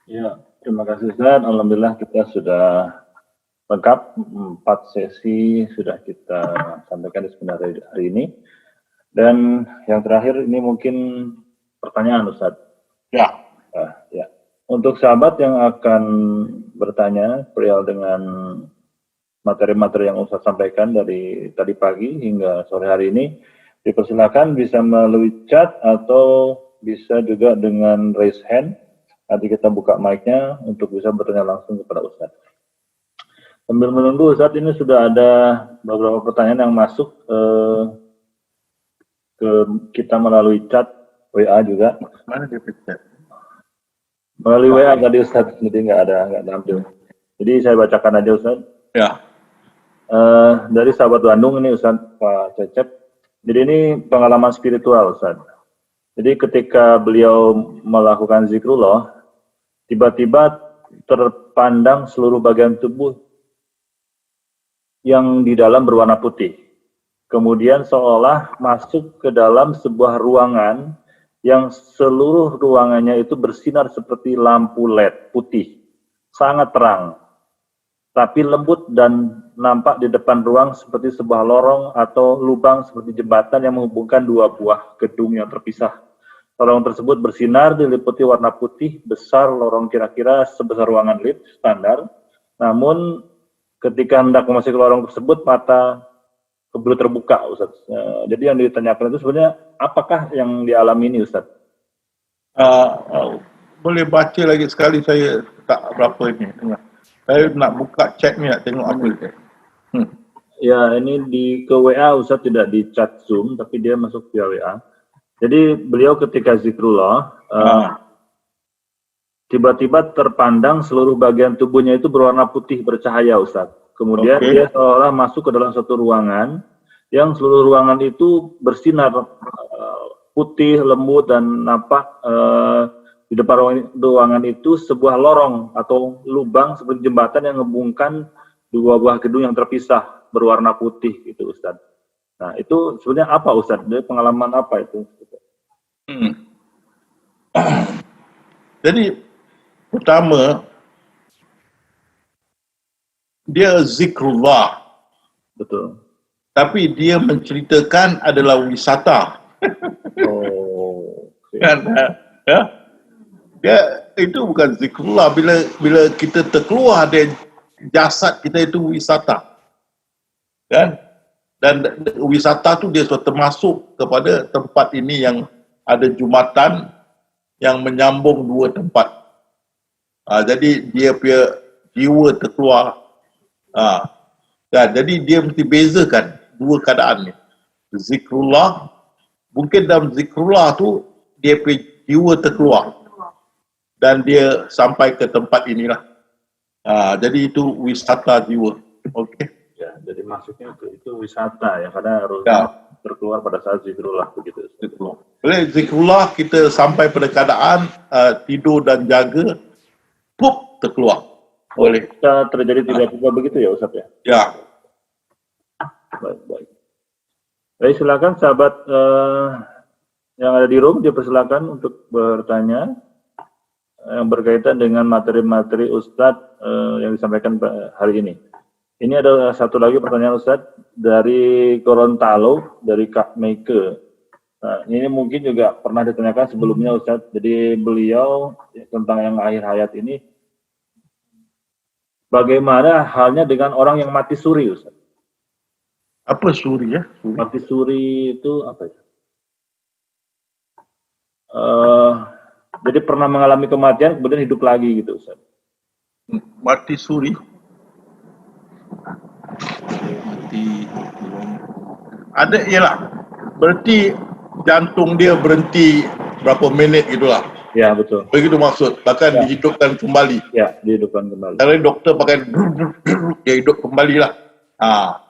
Ya, terima kasih Ustaz. Alhamdulillah kita sudah lengkap 4 sesi sudah kita sampaikan di seminar hari ini. Dan yang terakhir ini mungkin pertanyaan Ustaz. Ya. Ya. Untuk sahabat yang akan bertanya perihal dengan materi-materi yang Ustaz sampaikan dari tadi pagi hingga sore hari ini, dipersilakan bisa melalui chat atau bisa juga dengan raise hand. Nanti kita buka mic-nya untuk bisa bertanya langsung kepada Ustaz. Sambil menunggu Ustaz, ini sudah ada beberapa pertanyaan yang masuk ke kita melalui chat WA juga. Mana dia chat? Melalui WA tadi Ustaz, jadi nggak tampil. Jadi saya bacakan aja Ustaz. Ya. Dari sahabat Bandung ini Ustaz, Pak Cecep. Jadi ini pengalaman spiritual Ustaz. Jadi ketika beliau melakukan zikrullah, tiba-tiba terpandang seluruh bagian tubuh yang di dalam berwarna putih. Kemudian seolah masuk ke dalam sebuah ruangan yang seluruh ruangannya itu bersinar seperti lampu LED putih, sangat terang, tapi lembut dan nampak di depan ruang seperti sebuah lorong atau lubang seperti jembatan yang menghubungkan dua buah gedung yang terpisah. Lorong tersebut bersinar diliputi warna putih besar, lorong kira-kira sebesar ruangan lift standar. Namun ketika hendak memasuki lorong tersebut, mata keburu terbuka, Ustaz. Jadi yang ditanyakan itu sebenarnya apakah yang dialami ini, Ustaz? Boleh baca lagi sekali, saya tak berapa ini. Saya nak buka chat ni, nak tengok apa dia. Ya, ini ke WA, Ustaz, tidak di chat Zoom, tapi dia masuk via WA. Jadi beliau ketika zikrullah, tiba-tiba terpandang seluruh bagian tubuhnya itu berwarna putih bercahaya, Ustaz. Kemudian dia seolah masuk ke dalam satu ruangan yang seluruh ruangan itu bersinar putih, lembut, dan nampak di depan ruangan itu sebuah lorong atau lubang seperti jembatan yang menghubungkan dua buah gedung yang terpisah berwarna putih gitu, Ustaz. Nah, itu sebenarnya apa, Ustaz? Dari pengalaman apa itu? Jadi pertama, dia zikrullah. Betul. Tapi dia menceritakan adalah wisata. Kan, ya? Dia itu bukan zikrullah. Bila kita terkeluar dari jasad kita, itu wisata. Kan? Dan wisata tu dia sudah termasuk kepada tempat ini yang ada jumatan yang menyambung dua tempat. Jadi dia punya jiwa terkeluar. Jadi dia mesti bezakan dua keadaan ni. Zikrullah, mungkin dalam zikrullah tu dia punya jiwa terkeluar dan dia sampai ke tempat inilah. Jadi itu wisata jiwa. Okey. Ya, jadi maksudnya itu wisata ya, karena harus terkeluar pada saat zikrullah begitu. Oleh zikrullah kita sampai pada keadaan tidur dan jaga, pup terkeluar. Boleh. Bisa terjadi tiba-tiba begitu ya, Ustaz ya? Ya. Baik. Baik, silakan sahabat yang ada di room, dipersilakan untuk bertanya yang berkaitan dengan materi-materi Ustadz yang disampaikan hari ini. Ini ada satu lagi pertanyaan Ustadz dari Gorontalo, dari Kak Meike. Nah, ini mungkin juga pernah ditanyakan sebelumnya Ustadz. Jadi beliau tentang yang akhir hayat ini, bagaimana halnya dengan orang yang mati suri, Ustaz? Apa suri ya? Mati suri itu apa ya? Jadi pernah mengalami kematian, kemudian hidup lagi gitu, Ustaz. Mati suri? Ada, ialah. Berarti jantung dia berhenti berapa minit gitulah. Ya, betul. Begitu maksud, bahkan dihidupkan kembali. Ya, dihidupkan kembali. Kalau doktor pakai dia hidup kembali lah.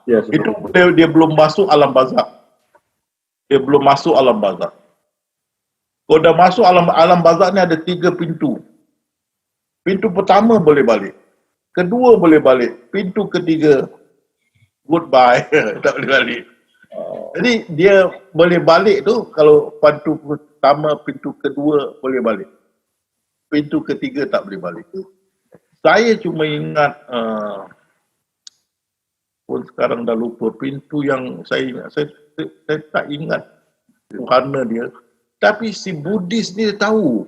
Ya, itu dia belum masuk alam barzakh. Dia belum masuk alam barzakh. Kalau dah masuk alam barzakh ni ada 3 pintu. Pintu pertama boleh balik. Kedua boleh balik. Pintu ketiga, goodbye. Tak boleh balik. Jadi dia boleh balik tu kalau pintu pertama, pintu kedua boleh balik. pintu ketiga tak boleh balik. Saya cuma ingat, pun sekarang dah lupa pintu yang saya ingat. Saya tak ingat warna dia. Tapi si Buddhis ni dia tahu.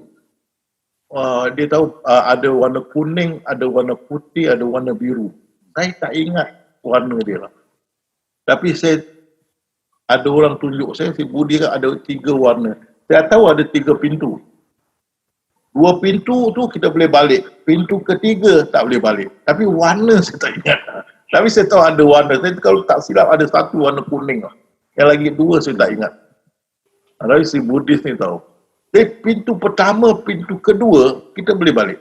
Dia tahu ada warna kuning, ada warna putih, ada warna biru. Saya tak ingat warna dia lah. Tapi ada orang tunjuk saya, si Buddhis ada 3 warna. Saya tahu ada 3 pintu. 2 pintu tu kita boleh balik. Pintu ketiga tak boleh balik. Tapi warna saya tak ingat. Tapi saya tahu ada warna. Saya kalau tak silap ada 1 warna kuning. Yang lagi 2 saya tak ingat. Tapi si Buddhis ni tahu. Pintu pertama, pintu kedua, kita boleh balik.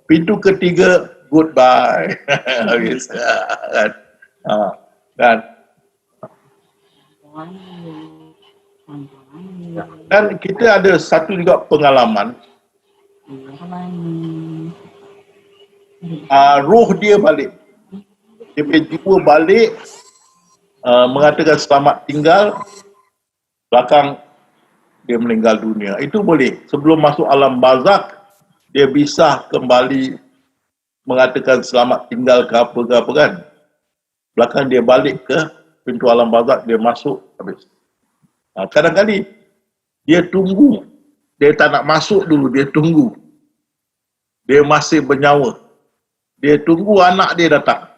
Pintu ketiga, goodbye. Habis. Kan? Dan kita ada satu juga pengalaman. Roh dia balik. Dia punya jiwa balik, mengatakan selamat tinggal, belakang dia meninggal dunia. Itu boleh. Sebelum masuk alam barzakh, dia bisa kembali mengatakan selamat tinggal ke apa kan. Belakang dia balik ke pintu alam barzakh, dia masuk, habis. Kadang-kadang dia tunggu. Dia tak nak masuk dulu, dia tunggu. Dia masih bernyawa. Dia tunggu anak dia datang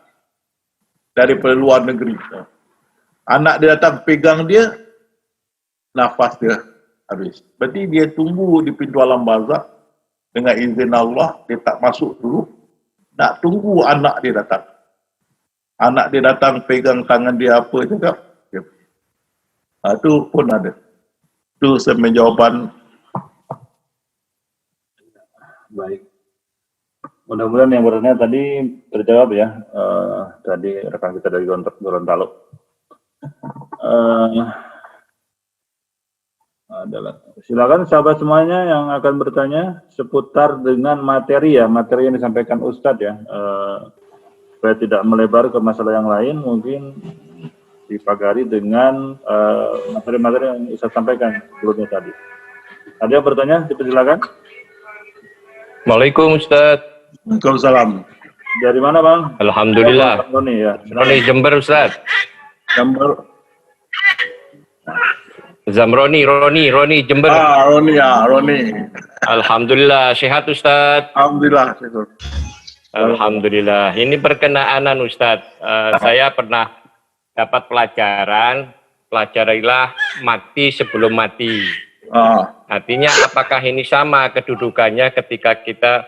daripada luar negeri. Anak dia datang pegang dia, nafas dia habis. Berarti dia tunggu di pintu alam barzakh dengan izin Allah, dia tak masuk dulu. Nak tunggu anak dia datang. Anak dia datang pegang tangan dia apa cakap. Itu pun ada. Itu sebenarnya jawapan. Baik. Mudah-mudahan yang bertanya tadi terjawab ya. Tadi rekan kita dari Gorontalo. Silakan sahabat semuanya yang akan bertanya seputar dengan materi ya, materi yang disampaikan Ustadz ya. Supaya tidak melebar ke masalah yang lain, mungkin dipagari dengan materi-materi yang Ustadz sampaikan sebelumnya tadi. Ada yang bertanya? Silakan. Waalaikumsalam Ustadz. Waalaikumsalam. Dari mana Bang? Alhamdulillah. Roni ya. Roni Jember Ustadz. Jember. Zamroni Jember. Roni ya, Roni. Alhamdulillah, sehat Ustadz. Alhamdulillah. Alhamdulillah. Ini berkenaanan Ustadz. Saya pernah dapat pelajarilah mati sebelum mati. Artinya apakah ini sama kedudukannya ketika kita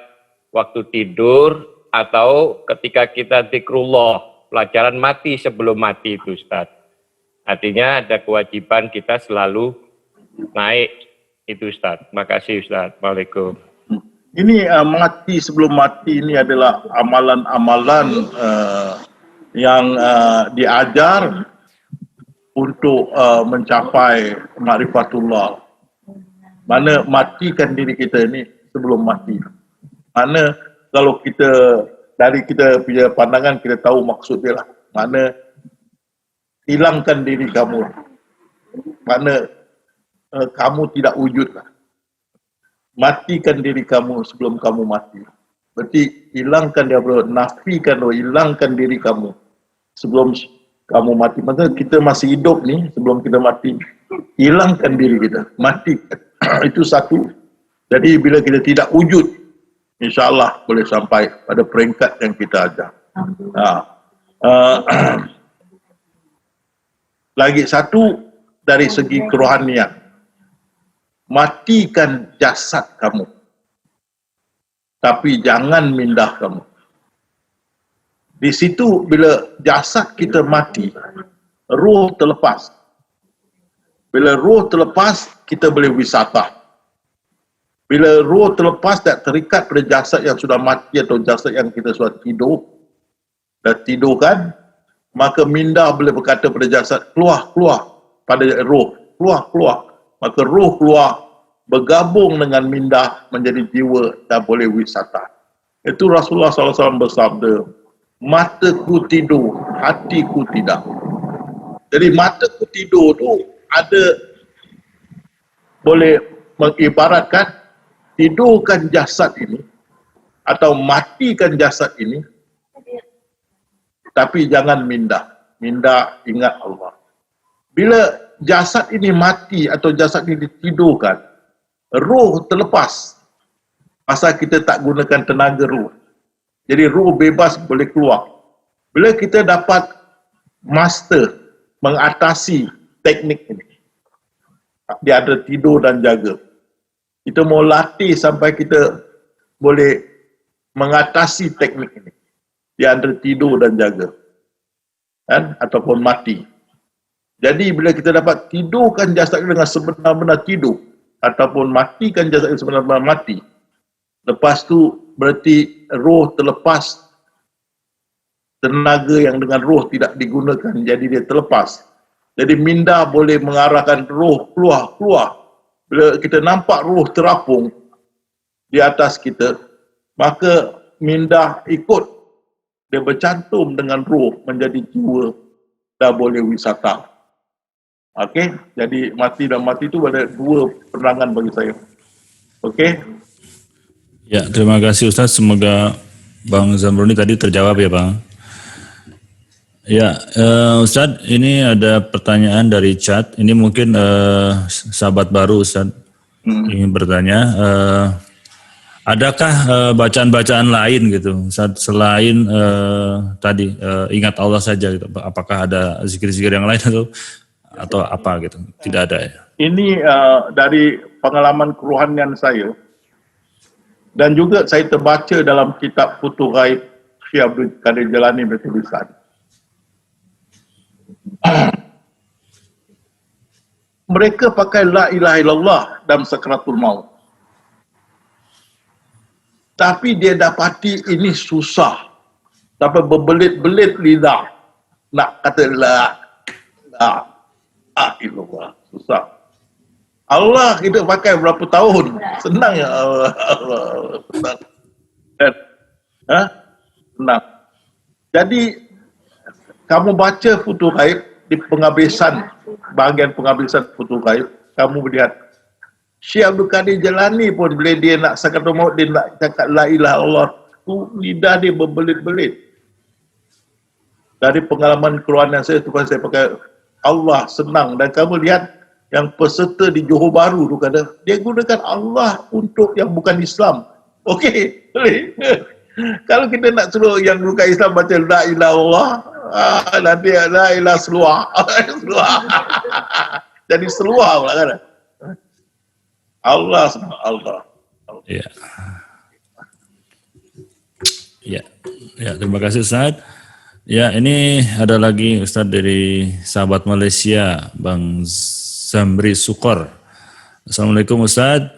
waktu tidur atau ketika kita zikrullah, pelajaran mati sebelum mati itu Ustadz. Artinya ada kewajiban kita selalu naik itu Ustadz. Makasih Ustadz. Waalaikumsalam. Ini mati sebelum mati ini adalah amalan-amalan yang diajar untuk mencapai ma'rifatullah. Mana matikan diri kita ini sebelum mati. Mana kalau dari kita punya pandangan kita tahu maksud dia lah. Mana hilangkan diri kamu. Mana kamu tidak wujud lah. Matikan diri kamu sebelum kamu mati. Berarti hilangkan dia bro, nafikan bro, hilangkan diri kamu sebelum kamu mati. Maksudnya kita masih hidup ni sebelum kita mati. Hilangkan diri kita, mati. Itu satu. Jadi bila kita tidak wujud, insyaAllah boleh sampai pada peringkat yang kita ajar. Lagi satu dari segi kerohanian, matikan jasad kamu, tapi jangan mindah kamu. Di situ bila jasad kita mati, roh terlepas. Bila roh terlepas, kita boleh wisata. Bila roh terlepas tak terikat pada jasad yang sudah mati atau jasad yang kita sudah tidur, dah tidurkan, maka minda boleh berkata pada jasad, keluar pada roh, keluar. Maka roh keluar, bergabung dengan minda menjadi jiwa dan boleh wisata. Itu Rasulullah SAW bersabda, mataku tidur, hatiku tidak. Jadi mataku tidur tu ada boleh mengibaratkan tidurkan jasad ini atau matikan jasad ini, tapi jangan minda. Minda ingat Allah. Bila jasad ini mati atau jasad ini ditidurkan, roh terlepas. Pasal kita tak gunakan tenaga roh. Jadi roh bebas boleh keluar. Bila kita dapat master mengatasi teknik ini, dia ada tidur dan jaga. Kita mau latih sampai kita boleh mengatasi teknik ini. Dia ada tidur dan jaga. Kan? Ataupun mati. Jadi bila kita dapat tidurkan jasad dengan sebenar-benar tidur, ataupun matikan jasad sebenar-benar mati, lepas tu berarti roh terlepas, tenaga yang dengan roh tidak digunakan, jadi dia terlepas. Jadi minda boleh mengarahkan roh keluar. Bila kita nampak roh terapung di atas kita, maka minda ikut. Dia bercantum dengan roh menjadi jiwa, dah boleh wisata. Okey, jadi mati dan mati itu ada dua penerangan bagi saya. Okey. Ya, terima kasih Ustaz. Semoga Bang Zamroni tadi terjawab ya Bang. Ya, Ustaz, ini ada pertanyaan dari chat. Ini mungkin sahabat baru Ustaz ingin bertanya. Adakah bacaan-bacaan lain gitu, Ustaz, selain tadi ingat Allah saja gitu? Apakah ada zikir-zikir yang lain atau apa gitu? Tidak ada ya? Ini dari pengalaman kerohanian saya, dan juga saya terbaca dalam kitab Futuh Ghaib Syekh Abdul Qadir Jalani bertulisan. Mereka pakai la ilaha illallah dalam sakratul maut. Tapi dia dapati ini susah. Sampai berbelit-belit lidah. Nak kata la ilallah. Susah. Allah kita pakai berapa tahun. Senang ya Allah. Senang. Senang. Jadi, kamu baca Futuh Ghaib di penghabisan, bahagian penghabisan Futuh Ghaib, kamu melihat Syekh Abdul Qadir Jalani pun bila dia nak sakratul maut, dia nak cakap la ilaha illallah, tu lidah dia berbelit-belit. Dari pengalaman kerohanian saya, tu kan saya pakai Allah senang. Dan kamu lihat yang peserta di Johor Bahru tu kata, dia gunakan Allah untuk yang bukan Islam. Okey, boleh. Kalau kita nak suruh yang bukan Islam baca la ilaha illallah, nanti la ilaha seluar. Jadi seluar pula kan. Allah. Ya. Ya, terima kasih Ustaz. Ya, ini ada lagi Ustaz dari sahabat Malaysia, Bang Zamri Sukor. Assalamualaikum Ustaz.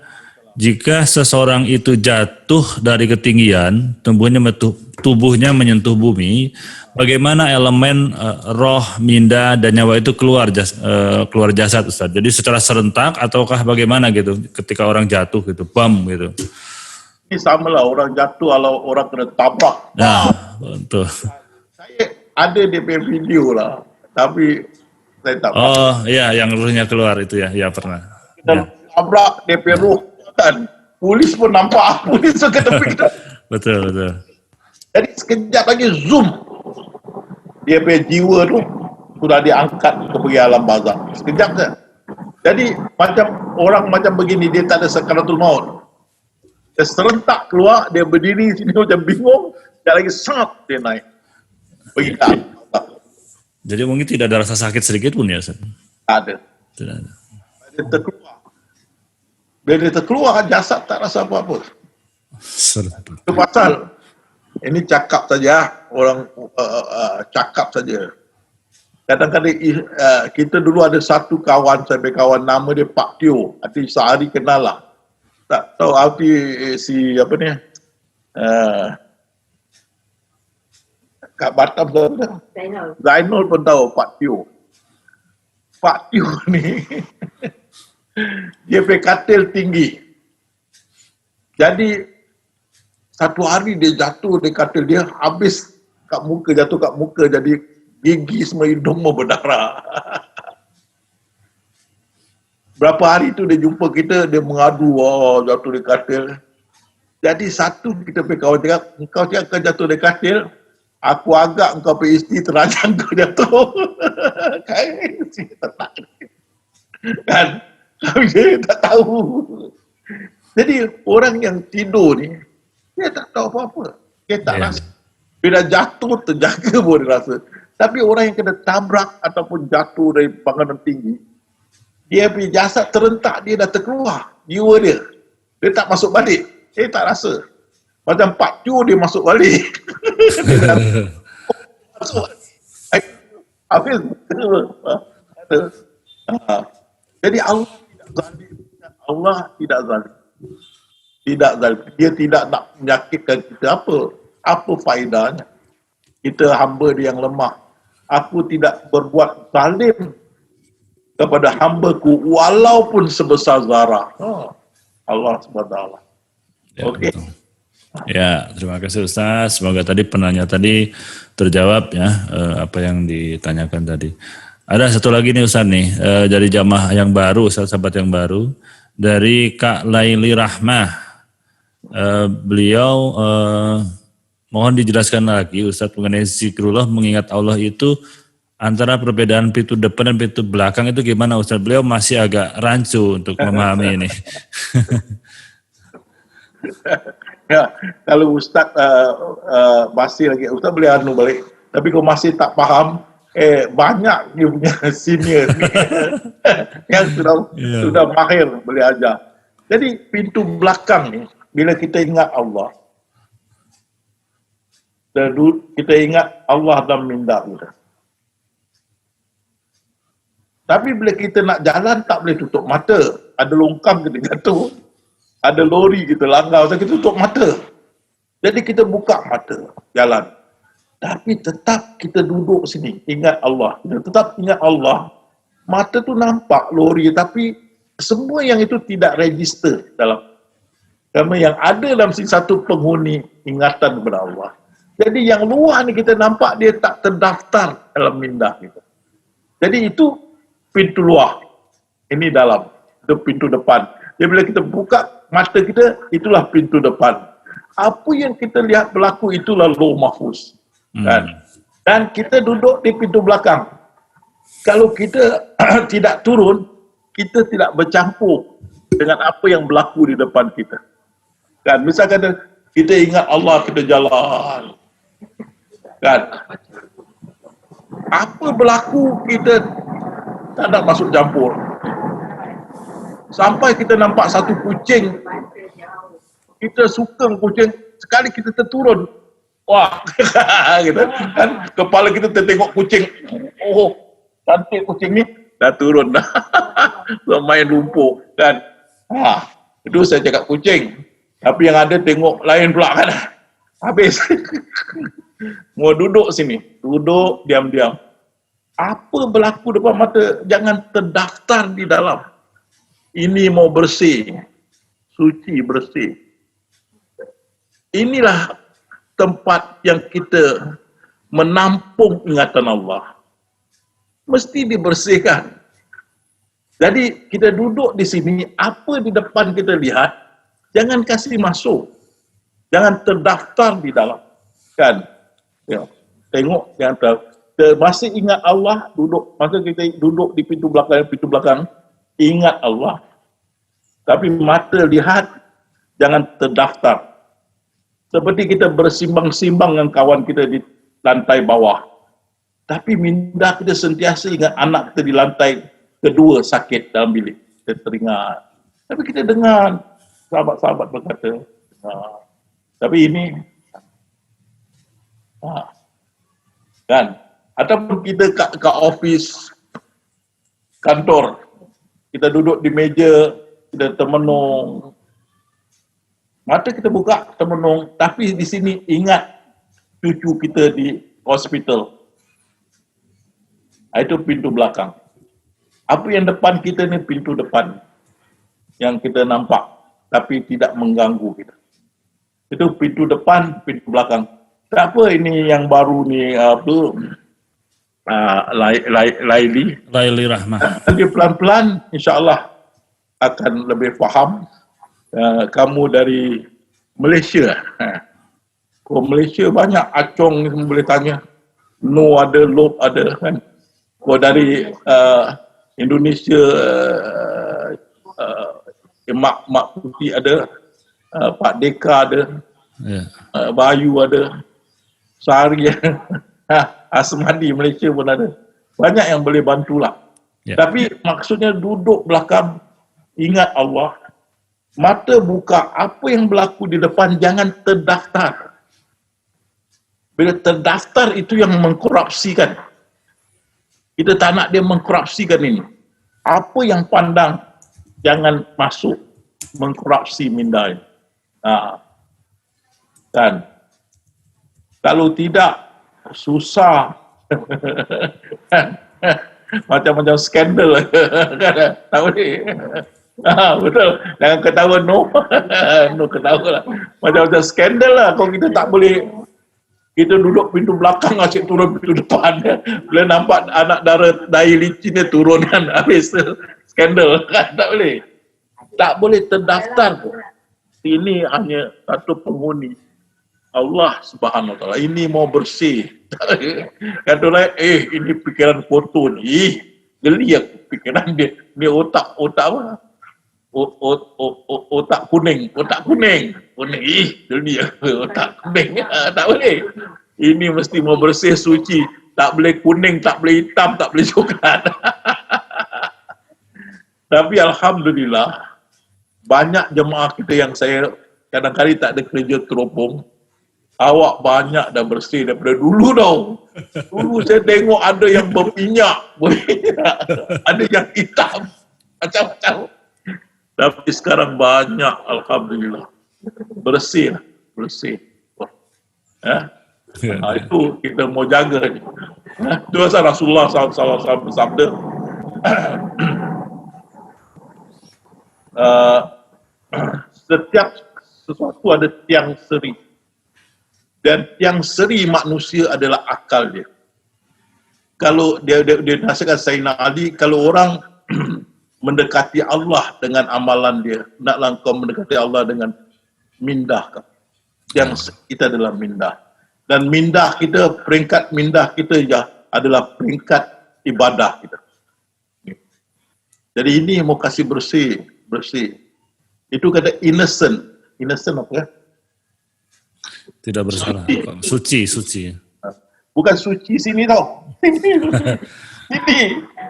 Jika seseorang itu jatuh dari ketinggian, tubuhnya menyentuh bumi, bagaimana elemen roh, minda, dan nyawa itu keluar jasad Ustaz? Jadi secara serentak ataukah bagaimana gitu ketika orang jatuh gitu, bam gitu? Ini sama lah, orang jatuh kalau orang kena tabrak. Nah, betul. Saya ada di video lah, tapi saya tak. Oh iya, yang rohnya keluar itu ya, ya pernah. Dan tabrak DP roh. Dan polis pun nampak, polis ke tepi. Betul. Jadi sekejap lagi zoom, dia punya jiwa tu sudah diangkat ke pergi alam barzakh. Sekejap saja. Jadi macam orang macam begini, dia tak ada sakaratul maut. Dia serentak keluar, dia berdiri sini macam bingung, sekejap lagi sangat dia naik. Pergi ke alam barzakh. Jadi mungkin tidak ada rasa sakit sedikit pun ya Ustaz? Tak ada. Tidak ada. Dia terkeluar. Bila dia terkeluar, jasad tak rasa apa-apa. Itu pasal, ini cakap saja, orang cakap saja. Kadang-kadang kita dulu ada satu kawan, sampai kawan nama dia Pak Tio, arti sehari kenal lah. Tak tahu arti si apa ni, kat Batam tu ada. Zainul pun tahu Pak Tio. Pak Tio ni, dia punya katil tinggi. Jadi, satu hari dia jatuh di katil, dia habis kat muka, jatuh kat muka, jadi gigi semua hidung mau berdarah. berapa hari tu dia jumpa kita, dia mengadu, jatuh di katil. Jadi satu kita pergi kawan cakap, engkau cakap kau jatuh di katil, aku agak engkau PhD terajang kau jatuh. Kan? Tapi dia tak tahu. Jadi orang yang tidur ni, dia tak tahu apa-apa. Dia tak rasa. Bila jatuh, terjaga pun dia rasa. Tapi orang yang kena tabrak ataupun jatuh dari bangunan tinggi, dia punya jasad terentak, dia dah terkeluar jiwa dia. Dia tak masuk balik. Dia tak rasa. Macam Pak Cu dia masuk balik. Dia dah masuk balik. Habis. Jadi Allah tidak zalim. Allah tidak zalim. Tidak zalim. Dia tidak nak menyakitkan kita. Apa faedahnya? Kita hamba dia yang lemah. Aku tidak berbuat zalim kepada hamba-Ku walaupun sebesar zarah. Allah SWT. Okey. Ya, terima kasih Ustaz. Semoga tadi penanya tadi terjawab ya apa yang ditanyakan tadi. Ada satu lagi nih Ustaz nih dari jamaah yang baru, Ustaz, sahabat yang baru dari Kak Laili Rahmah. Beliau mohon dijelaskan lagi Ustaz mengenai zikrullah mengingat Allah itu antara perbedaan pintu depan dan pintu belakang itu gimana Ustaz? Beliau masih agak rancu untuk memahami ini. Ya, kalau Ustaz masih lagi, Ustaz boleh anu balik. Tapi kalau masih tak faham, banyak dia punya senior ni yang sudah mahir boleh ajar. Jadi pintu belakang ni, bila kita ingat Allah, kita ingat Allah dalam minda kita. Tapi bila kita nak jalan, tak boleh tutup mata. Ada longkang kita jatuh. Ada lori kita langgar, kita tutup mata. Jadi kita buka mata, jalan. Tapi tetap kita duduk sini, ingat Allah. Kita tetap ingat Allah. Mata tu nampak lori, tapi semua yang itu tidak register dalam. Karena yang ada dalam satu penghuni ingatan kepada Allah. Jadi yang luar ni kita nampak dia tak terdaftar dalam minda kita. Jadi itu pintu luar. Ini dalam. Itu pintu depan. Jadi bila kita buka mata kita, itulah pintu depan. Apa yang kita lihat berlaku itulah lauh mahfuz. Kan? Dan kita duduk di pintu belakang. Kalau kita tidak turun, kita tidak bercampur dengan apa yang berlaku di depan kita. Kan? Misalkan kita ingat Allah, kita jalan. Kan? Apa berlaku, kita tak nak masuk campur. Sampai kita nampak satu kucing, kita suka kucing, sekali kita terturun, wah, gitu kan, kepala kita tertengok kucing, oh, cantik kucing ni, dah turun dah, main lumpur, kan, itu saya cakap kucing, tapi yang ada tengok lain pula kan, habis, mau duduk sini, duduk diam-diam, apa berlaku depan mata, jangan terdaftar di dalam. Ini mau bersih, suci bersih. Inilah tempat yang kita menampung ingatan Allah. Mesti dibersihkan. Jadi kita duduk di sini, apa di depan kita lihat, jangan kasih masuk. Jangan terdaftar di dalam. Kan? Ya. Tengok, jangan masih ingat Allah, duduk. Masa kita duduk di pintu belakang, ingat Allah. Tapi mata lihat, jangan terdaftar. Seperti kita bersimbang-simbang dengan kawan kita di lantai bawah. Tapi minda kita sentiasa ingat anak kita di lantai kedua sakit dalam bilik. Kita teringat. Tapi kita dengar sahabat-sahabat berkata, tapi ini, kan? Ataupun kita kat office, kantor, kita duduk di meja, kita termenung, mata kita buka termenung, tapi di sini ingat cucu kita di hospital. Itu pintu belakang. Apa yang depan kita ni pintu depan yang kita nampak, tapi tidak mengganggu kita. Itu pintu depan, pintu belakang. Tak apa ini yang baru ni apa? Laili Rahmah. Dia pelan-pelan, insya-Allah akan lebih faham. Kamu dari Malaysia. Kalau Malaysia banyak acong ni boleh tanya. No ada, Lot ada kan. Kalau dari Indonesia, Mak Putih ada, Pak Deka ada, Bayu ada, Sari Asmadi Malaysia pun ada. Banyak yang boleh bantulah. Tapi maksudnya duduk belakang, ingat Allah, mata buka apa yang berlaku di depan, jangan terdaftar. Bila terdaftar itu yang mengkorupsikan. Kita tak nak dia mengkorupsikan ini. Apa yang pandang, jangan masuk mengkorupsi minda ini. Kan? Kalau tidak, susah. Macam-macam skandal. Tak boleh. Betul. Jangan ketawa no. No ketawa lah. Macam-macam skandal lah. Kalau kita tak boleh, kita duduk pintu belakang, asyik turun pintu depan. Bila nampak anak dai licin dia turun kan. Habis skandal kan. Tak boleh. Tak boleh terdaftar. Ini hanya satu penghuni. Allah Subhanahu Wa Taala. Ini mau bersih. Kata lain, ini pikiran foto ni. Geli aku pikiran dia. Dia otak apa? Otak kuning. Kuning. Geli aku. Otak kuning. Tak boleh. Ini mesti mau bersih, suci. Tak boleh kuning, tak boleh hitam, tak boleh coklat. Tapi Alhamdulillah, banyak jemaah kita yang saya kadang-kadang tak ada kerja teropong. Awak banyak dah bersih daripada dulu tau. Dulu saya tengok ada yang berminyak. Ada yang hitam. Macam-macam. Tapi sekarang banyak, Alhamdulillah. Bersih. Itu kita mau jaga. Itu asal Rasulullah SAW bersabda. Setiap sesuatu ada tiang seri. Dan tiang seri manusia adalah akal dia. Kalau dia nasihatkan Sayyidina Ali, kalau orang mendekati Allah dengan amalan dia, naklah kau mendekati Allah dengan mindah. Yang kita adalah mindah. Dan mindah kita, peringkat mindah kita adalah peringkat ibadah kita. Jadi ini mau kasih bersih. Itu kata innocent. Innocent apa ya? Tidak bersalah. Suci. Bukan suci sini tau.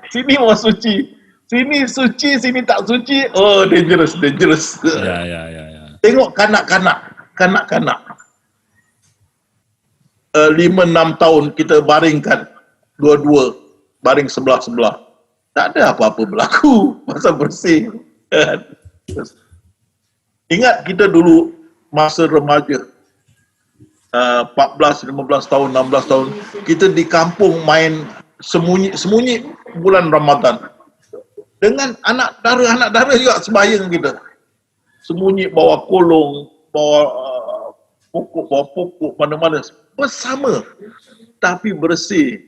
Sini mau suci. Sini suci, sini tak suci. Oh, dangerous. Ya. Tengok kanak-kanak. 5-6 tahun kita baringkan dua-dua, baring sebelah-sebelah. Tak ada apa-apa berlaku. Masa bersih. Ingat kita dulu masa remaja. 14, 15 tahun, 16 tahun, kita di kampung main sembunyi bulan Ramadan. Dengan anak dara juga sembahyang kita. Sembunyi bawa kolong, bawa pokok, mana-mana. Bersama. Tapi bersih.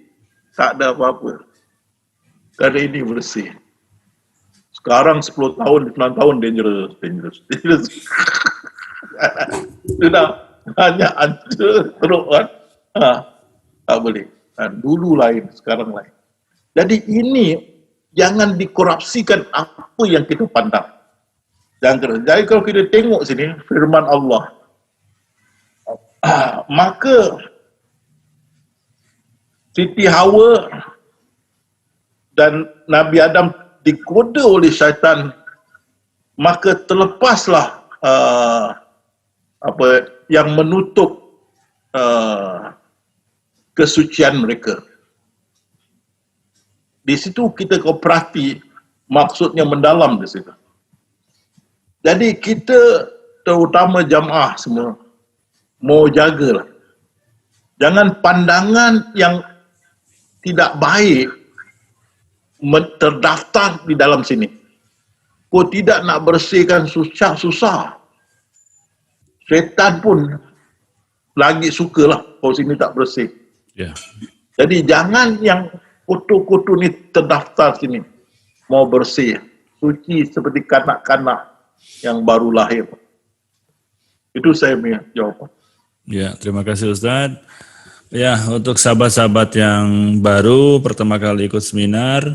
Tak ada apa-apa. Kerana ini bersih. Sekarang 10 tahun, 9 tahun, dangerous. Sudah. Hanya ada teruk kan. Tak boleh. Dulu lain, sekarang lain. Jadi ini jangan dikorupsikan apa yang kita pandang. Jadi kalau kita tengok sini firman Allah, maka Siti Hawa dan Nabi Adam digoda oleh syaitan, maka terlepaslah yang menutup kesucian mereka. Di situ kita kau perhati, maksudnya mendalam di situ. Jadi kita, terutama jamaah semua, mau jagalah. Jangan pandangan yang tidak baik terdaftar di dalam sini. Kau tidak nak bersihkan susah. Syaitan pun lagi sukalah kalau sini tak bersih. Jadi jangan yang kutu-kutu ni terdaftar sini. Mau bersih. suci seperti kanak-kanak yang baru lahir. Itu saya punya jawaban. Ya, terima kasih Ustadz. Ya, untuk sahabat-sahabat yang baru pertama kali ikut seminar,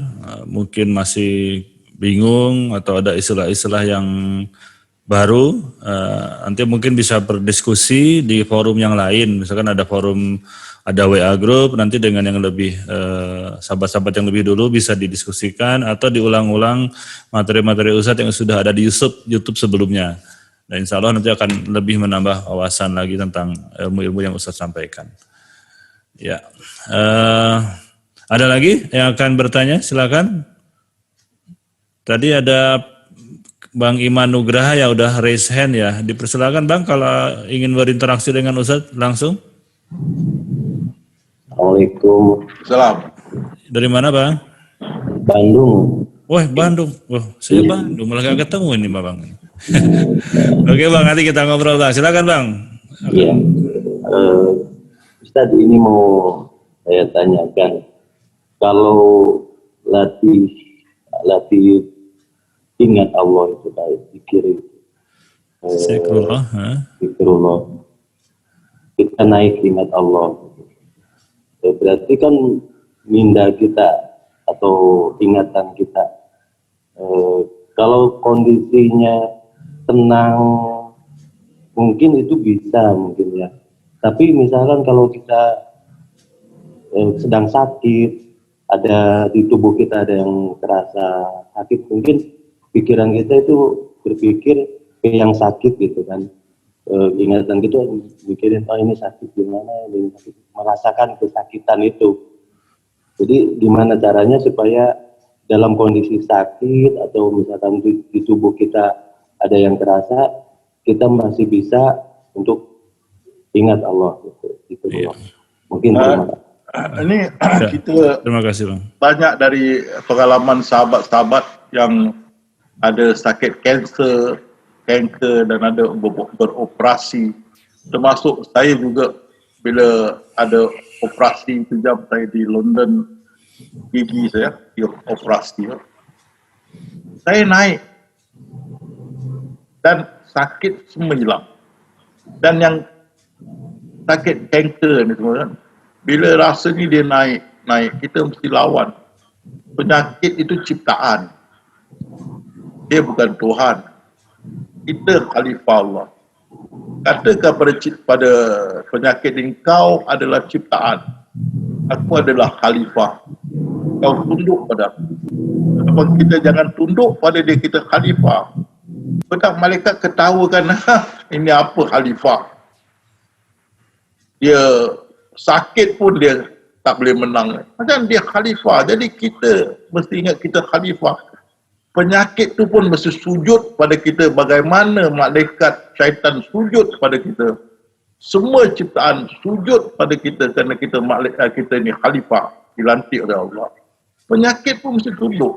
mungkin masih bingung atau ada istilah-istilah yang baru, nanti mungkin bisa berdiskusi di forum yang lain. Misalkan ada forum, ada WA group, nanti dengan yang lebih sahabat-sahabat yang lebih dulu bisa didiskusikan atau diulang-ulang materi-materi Ustadz yang sudah ada di YouTube sebelumnya. Dan insya Allah nanti akan lebih menambah wawasan lagi tentang ilmu-ilmu yang Ustadz sampaikan. Ya, ada lagi yang akan bertanya? Silakan. Tadi ada Bang Iman Nugraha yang udah raise hand ya. Dipersilakan Bang kalau ingin berinteraksi dengan Ustadz langsung. Assalamualaikum. Salam. Dari mana Bang? Bandung. Wah Bandung. Wah saya Bandung malah gak ketemu ini Bang. Oke Bang, nanti kita ngobrol Bang. Silakan Bang. Iya. Ustadz, ini mau saya tanyakan, kalau latih ingat Allah itu baik, zikir itu. Zikrullah. Kita naik ingat Allah. Berarti kan minda kita atau ingatan kita. Kalau kondisinya tenang, mungkin itu bisa mungkin ya. Tapi misalkan kalau kita sedang sakit, ada di tubuh kita ada yang terasa sakit, mungkin pikiran kita itu berpikir ke yang sakit gitu kan. Ingatan gitu mikirin, oh ini sakit gimana, ini sakit, merasakan kesakitan itu. Jadi gimana caranya supaya dalam kondisi sakit atau misalkan di tubuh kita ada yang terasa, kita masih bisa untuk ingat Allah gitu. Iya. Mungkin ini kita terima kasih Bang. Banyak dari pengalaman sahabat-sahabat yang ada sakit kanker dan ada beroperasi, termasuk saya juga bila ada operasi kejam saya di London, gigi saya operasi, saya naik dan sakit semua hilang. Dan yang sakit kanker ni semua kan, bila rasa ni dia naik, kita mesti lawan. Penyakit itu ciptaan, dia bukan Tuhan. Kita khalifah Allah. Katakan pada penyakit engkau adalah ciptaan, aku adalah khalifah, kau tunduk pada aku. Apa kita jangan tunduk pada dia, kita khalifah. Betul, malaikat ketawakan, ini apa khalifah? Dia sakit pun dia tak boleh menang. Macam dia khalifah. Jadi kita mesti ingat kita khalifah. Penyakit tu pun mesti sujud pada kita. Bagaimana malaikat syaitan sujud pada kita. Semua ciptaan sujud pada kita kerana kita ni khalifah, dilantik oleh Allah. Penyakit pun mesti tunduk.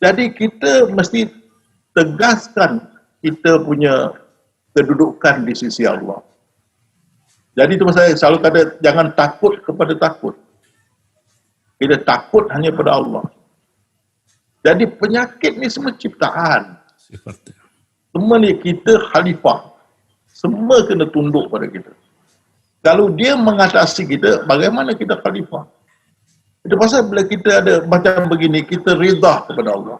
Jadi kita mesti tegaskan kita punya kedudukan di sisi Allah. Jadi itu saya selalu kata, jangan takut kepada takut. Kita takut hanya pada Allah. Jadi penyakit ni semua ciptaan. Semua ni kita khalifah. Semua kena tunduk pada kita. Kalau dia mengatasi kita, bagaimana kita khalifah? Itu pasal bila kita ada macam begini, kita reda kepada Allah.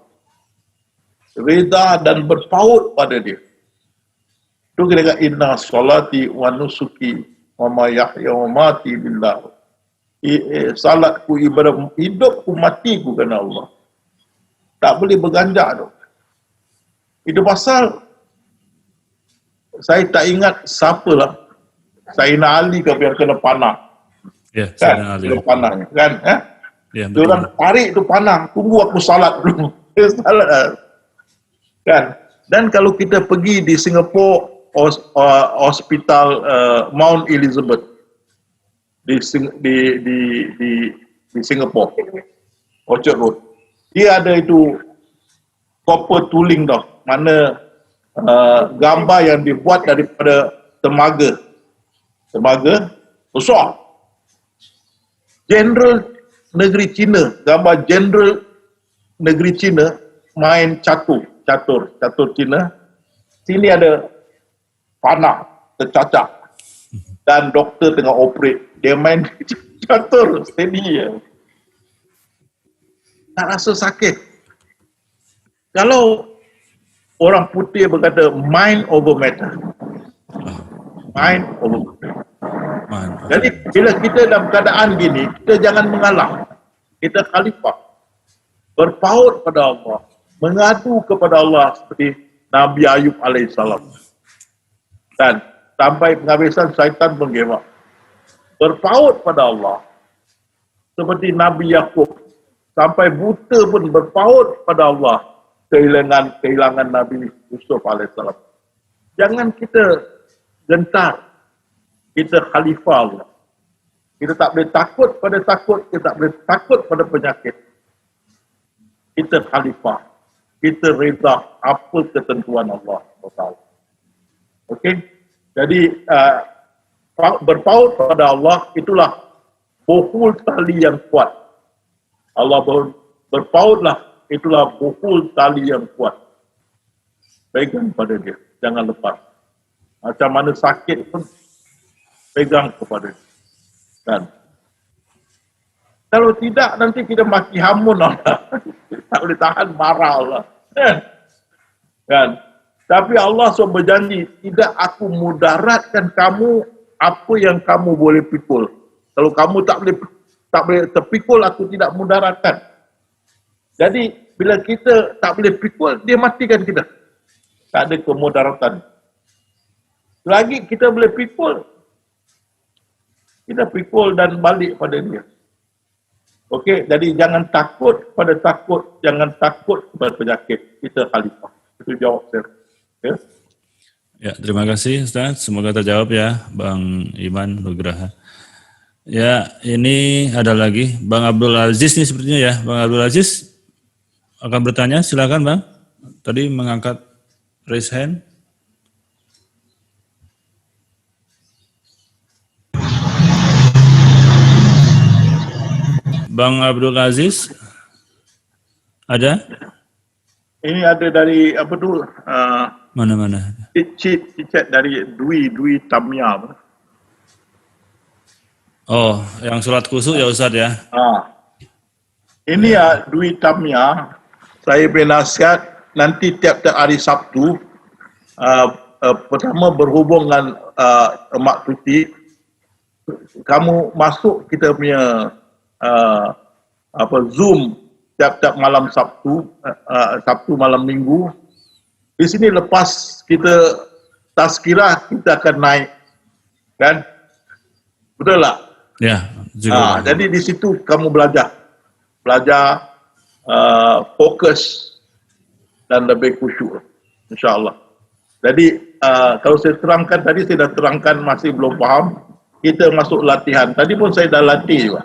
Reda dan berpaut pada dia. Itu kita kata, inna salati wa nusuki wa ma yahya wa mati billah. Salatku, ibadah, hidupku, matiku kerana Allah. Tak boleh berganjak tu. Itu pasal saya tak ingat siapalah. Sayyidina Ali ke yang kena panah. Ya, kan? Sayyidina Ali. Kena panahnya, kan? Ya, dia orang tarik tu panah, tunggu aku salat dulu. Salat. Kan? Dan kalau kita pergi di Singapura, hospital Mount Elizabeth di Singapura, Orchard Road, dia ada itu copper tooling dah, mana gambar yang dibuat daripada temaga besar. General negeri China, gambar general negeri China main catur Cina. Sini ada panah tercacak dan doktor tengah operate. Dia main catur steady ya. Tak rasa sakit. Kalau orang putih berkata mind over matter. Mind over matter. Jadi bila kita dalam keadaan gini, kita jangan mengalah. Kita khalifah. Berpaut pada Allah. Mengadu kepada Allah seperti Nabi Ayub alaihissalam. Dan sampai penghabisan syaitan menggema. Berpaut pada Allah. Seperti Nabi Yakub. Sampai buta pun berpaut pada Allah. Kehilangan Nabi Yusuf alaihissalam. Jangan kita gentar. Kita khalifah Allah. Kita tak boleh takut pada takut. Kita tak boleh takut pada penyakit. Kita khalifah. Kita reza apa ketentuan Allah. Okey? Jadi, berpaut pada Allah, itulah buhul tali yang kuat. Allah berpautlah, itulah buhul tali yang kuat. Pegang pada dia. Jangan lepas. Macam mana sakit pun, pegang kepada dia. Kan? Kalau tidak, nanti kita maki hamun Allah. Tak boleh tahan, marah Allah. Kan? Tapi Allah SWT berjanji, tidak aku mudaratkan kamu apa yang kamu boleh pikul. Kalau kamu tak boleh terpikul, aku tidak mudaratkan. Jadi, bila kita tak boleh pikul, dia matikan kita. Tak ada kemudaratan. Lagi kita boleh pikul, kita pikul dan balik pada dia. Okey, jadi jangan takut pada takut, jangan takut pada penyakit. Kita khalifah. Itu jawab saya. Ya. Ya, terima kasih Ustaz. Semoga terjawab ya Bang Iman Nugraha. Ya, ini ada lagi Bang Abdul Aziz nih sepertinya ya. Bang Abdul Aziz akan bertanya, silakan Bang. Tadi mengangkat raise hand. Bang Abdul Aziz, ada? Ini ada dari apa tu? Mana-mana? Chat dari Dwi Tamia. Oh, yang sholat kusuk ya Ustaz ya? Ini ya Dwi Tamia. Saya bernasihat nanti tiap-tiap hari Sabtu. Pertama berhubung dengan Mak Tuti. Kamu masuk kita punya Zoom tiap-tiap malam Sabtu, Sabtu malam Minggu. Di sini lepas kita tazkirah, kita akan naik, kan? Betul tak? Ya. Juga. Jadi di situ kamu belajar, fokus dan lebih khusyuk, insyaAllah. Jadi kalau saya terangkan tadi, saya dah terangkan masih belum faham. Kita masuk latihan. Tadi pun saya dah latih juga.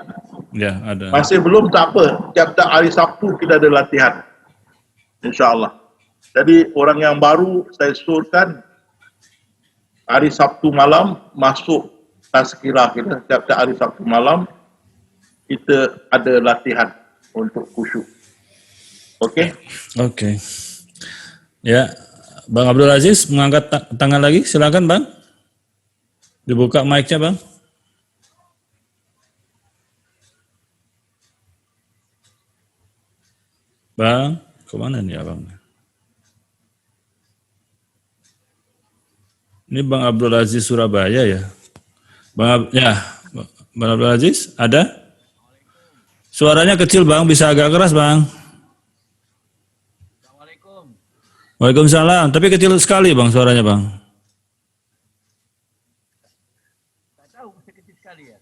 Ya, ada. Masih belum, tak apa. Tiap-tiap hari Sabtu kita ada latihan. InsyaAllah. Jadi orang yang baru saya suruhkan hari Sabtu malam masuk tazkirah kita. Tiap-tiap hari Sabtu malam kita ada latihan untuk khusyuk. Okey? Okey. Ya, Bang Abdul Aziz mengangkat tangan lagi. Silakan Bang. Dibuka mic-nya Bang. Bang, kemana nih Abang? Ini Bang Abdul Aziz Surabaya ya? Bang Abdul Aziz, ada? Suaranya kecil Bang, bisa agak keras Bang. Assalamualaikum. Waalaikumsalam, tapi kecil sekali Bang suaranya Bang. Tak tahu, masih kecil sekali ya.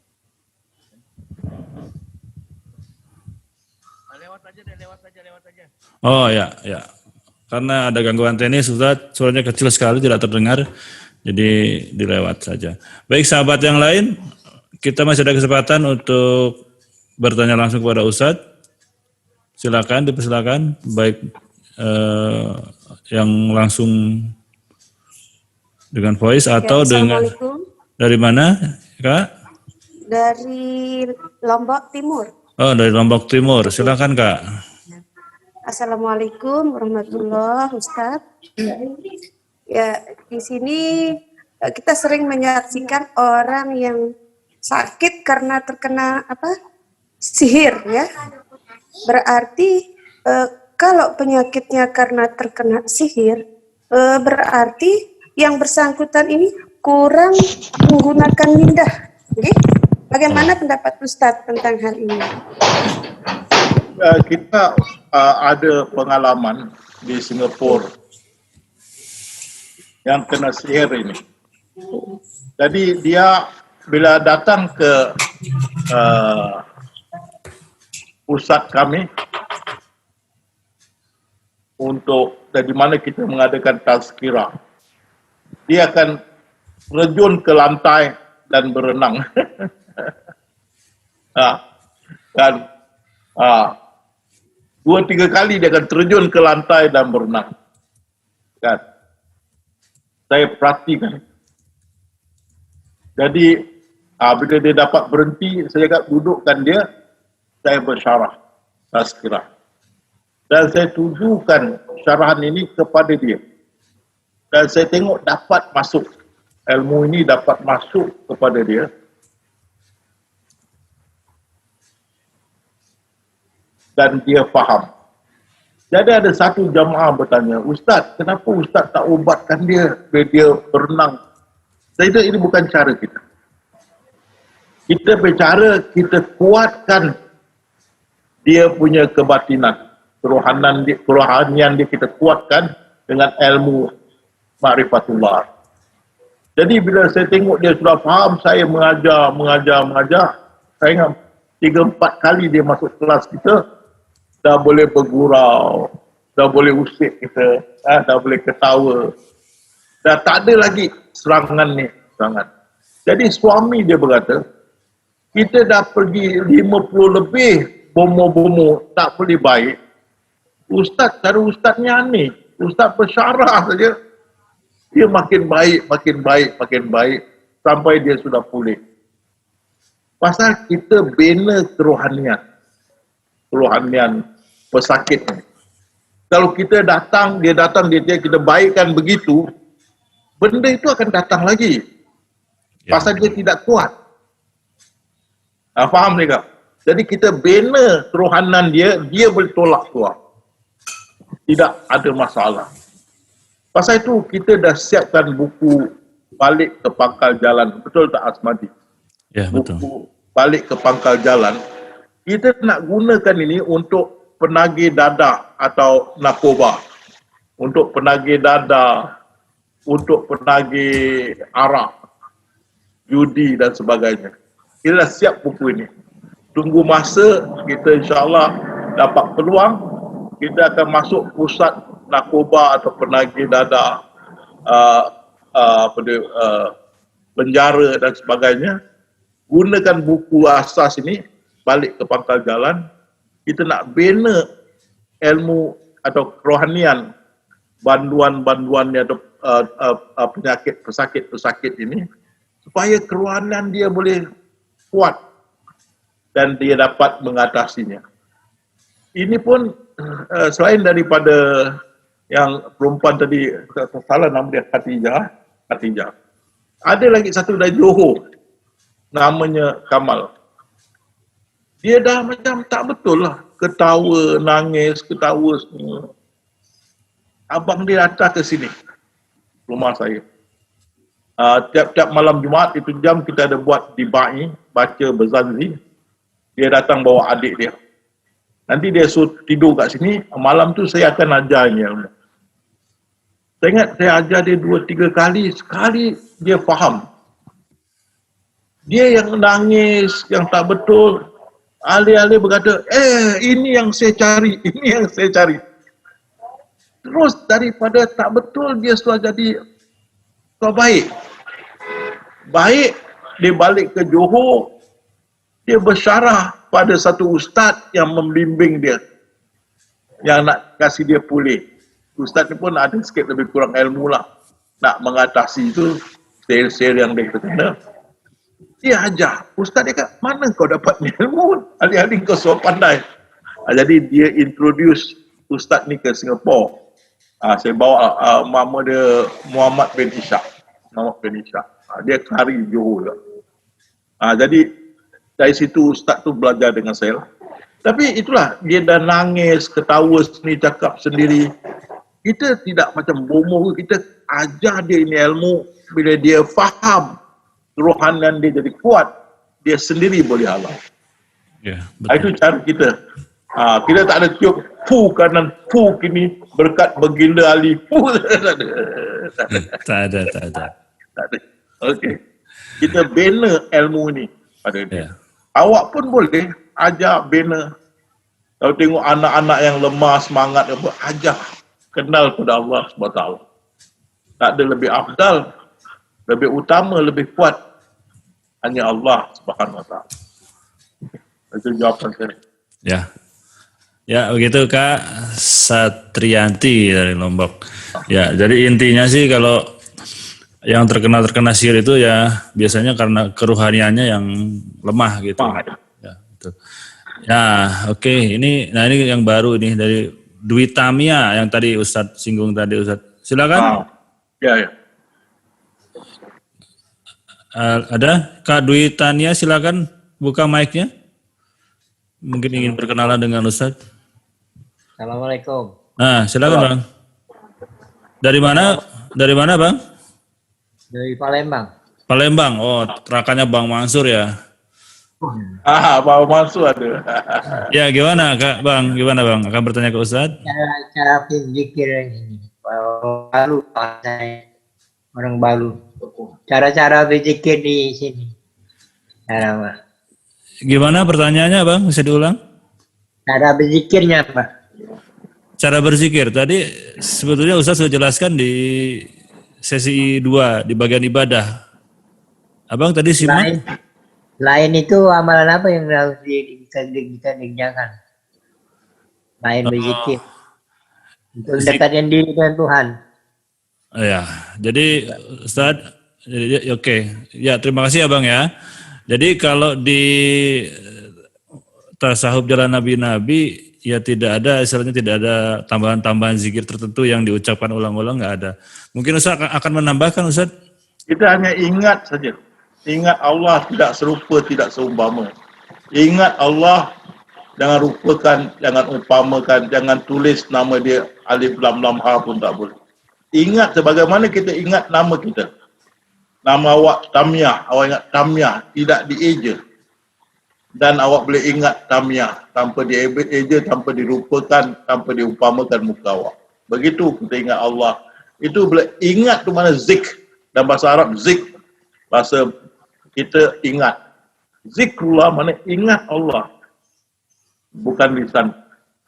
Lewat saja. Oh ya. Karena ada gangguan teknis, suaranya kecil sekali, tidak terdengar, jadi dilewat saja. Baik sahabat yang lain, kita masih ada kesempatan untuk bertanya langsung kepada Ustadz. Silakan, dipersilakan, baik yang langsung dengan voice atau dengan dari mana, Kak? Dari Lombok Timur. Oh, dari Lombok Timur. Silakan, Kak. Assalamualaikum warahmatullahi wabarakatuh. Ya, di sini kita sering menyaksikan orang yang sakit karena terkena sihir ya. Berarti kalau penyakitnya karena terkena sihir, berarti yang bersangkutan ini kurang menggunakan lidah. Okay? Bagaimana pendapat Ustadz tentang hal ini? Kita ada pengalaman di Singapura yang kena sihir ini. Jadi dia bila datang ke pusat kami untuk dari mana kita mengadakan tazkirah, dia akan terjun ke lantai dan berenang. Dan 2-3 kali dia akan terjun ke lantai dan berenang. Kan? Saya perhatikan. Jadi bila dia dapat berhenti, saya akan dudukkan dia, saya bersyarah tazkirah. Dan saya tujukan syarahan ini kepada dia. Dan saya tengok dapat masuk, ilmu ini dapat masuk kepada dia. Dan dia faham. Jadi ada satu jamaah bertanya, Ustaz, kenapa Ustaz tak ubatkan dia bila dia berenang? Saya kata ini bukan cara kita. Kita bicara, kita kuatkan dia punya kebatinan. Kerohanian dia kita kuatkan dengan ilmu ma'rifatullah. Jadi bila saya tengok dia sudah faham, saya mengajar. Saya ingat 3-4 kali dia masuk kelas kita, dah boleh bergurau, dah boleh usik kita, dah boleh ketawa. Dah tak ada lagi serangan. Jadi suami dia berkata, kita dah pergi 50 lebih bomo-bomo, tak boleh baik. Ustaz, cara Ustaznya aneh. Ustaz bersyarah saja, dia makin baik, sampai dia sudah pulih. Pasal kita bina kerohanian pesakit ni. Kalau kita datang, dia kita baikkan begitu, benda itu akan datang lagi. Pasal dia tidak kuat. Faham ni kak? Jadi kita bina kerohanian dia boleh tolak keluar. Tidak ada masalah. Pasal itu kita dah siapkan buku Balik ke Pangkal Jalan. Betul tak Asmadi? Ya, betul. Buku Balik ke Pangkal Jalan. Kita nak gunakan ini untuk penagih dadah atau narkoba. Untuk penagih dadah, untuk penagih arak, judi dan sebagainya. Kita dah siap buku ini. Tunggu masa kita insyaAllah dapat peluang, kita akan masuk pusat narkoba atau penagih dadah, penjara dan sebagainya. Gunakan buku asas ini, Balik ke Pangkal Jalan. Kita nak bina ilmu atau kerohanian banduan-banduan atau penyakit, pesakit ini, supaya kerohanian dia boleh kuat dan dia dapat mengatasinya. Ini pun selain daripada yang perempuan tadi, salah nama dia Khatijah. Ada lagi satu dari Johor, namanya Kamal. Dia dah macam tak betul lah, ketawa, nangis, ketawa semua. Abang dia datang ke sini, rumah saya. Tiap-tiap malam Jumaat itu jam kita ada buat di Ba'i, baca Berzanzi. Dia datang bawa adik dia. Nanti dia suruh tidur kat sini, malam tu saya akan ajarnya. Saya ingat saya ajar dia 2-3 kali, sekali dia faham. Dia yang nangis, yang tak betul, alih-alih berkata, ini yang saya cari, Terus daripada tak betul, dia sudah jadi kau baik. Dia balik ke Johor, dia bersyarah pada satu ustaz yang membimbing dia, yang nak kasih dia pulih. Ustaz ni pun ada sikit lebih kurang ilmu lah, nak mengatasi itu, sel-sel yang dia kena. Dia ajar, ustaz dia kata, mana kau dapat ilmu? Alih-alih kau so pandai. Jadi dia introduce Ustaz ni ke Singapura. Saya bawa mama dia Muhammad bin Ishak. Dia kari Johor. Jadi dari situ Ustaz tu belajar dengan saya lah. Tapi itulah, dia dah nangis, ketawa sendiri, cakap sendiri. Kita tidak macam bomoh, kita ajar dia ini ilmu. Bila dia faham, rohanian dia jadi kuat, dia sendiri boleh halau. Ya, Itu cara kita. Kita tak ada tiup, fu kanan, fu kini, berkat baginda Ali, fu. Tak ada. Okey. Kita bina ilmu ni pada dia. Ya. Awak pun boleh ajar, bina. Kalau tengok anak-anak yang lemah, semangat, apa, ajar. Kenal pada Allah SWT. Tak ada lebih afdal, lebih utama, lebih kuat. Hanya Allah SWT. Itu jawapan saya. Ya. Ya, begitu Kak Satrianti dari Lombok. Ya, jadi intinya sih kalau yang terkena sihir itu ya biasanya karena keruhaniannya yang lemah gitu. Ya, betul. Ya, oke. Ini yang baru ini dari Dwi Tamia yang tadi Ustadz singgung tadi Ustadz. Silakan. Ya. Ada Kak Dwi Tania, silakan buka mic-nya. Mungkin ingin berkenalan dengan Ustadz. Assalamualaikum. Nah, silakan Bang. Dari mana Bang? Dari Palembang. Palembang. Oh, terakannya Bang Mansur ya. Bang Mansur ada. Ya, gimana Kak Bang? Gimana Bang? Akan bertanya ke Ustadz? Cara berzikir ini. Balu saya orang Balu. Cara-cara berzikir di sini. Cara Gimana pertanyaannya Bang? Bisa diulang? Cara berzikirnya Pak. Cara berzikir tadi sebetulnya Ustadz sudah jelaskan di sesi 2 di bagian ibadah. Abang tadi simak. Lain itu amalan apa yang harus kita kerjakan? Lain berzikir. Untuk mendekatkan diri dengan Tuhan. Ya, jadi Ustadz, oke. Ya, terima kasih ya Bang ya. Jadi kalau di tasawuf jalan nabi-nabi ya tidak ada, istilahnya tidak ada tambahan-tambahan zikir tertentu yang diucapkan ulang-ulang, nggak ada. Mungkin Ustaz akan menambahkan Ustaz? Kita hanya ingat saja. Ingat Allah tidak serupa, tidak seumpama. Ingat Allah, jangan rupakan, jangan umpamakan, jangan tulis nama dia alif lam lam ha pun tak boleh. Ingat sebagaimana kita ingat nama kita. Nama awak Tamiyah, awak ingat Tamiyah, tidak dieja. Dan awak boleh ingat Tamiyah tanpa dieja, tanpa dirupakan, tanpa diumpamakan muka awak. Begitu kita ingat Allah. Itu boleh ingat tu mana zik. Dan bahasa Arab zik, bahasa kita ingat. Zikrullah mana ingat Allah. Bukan lisan.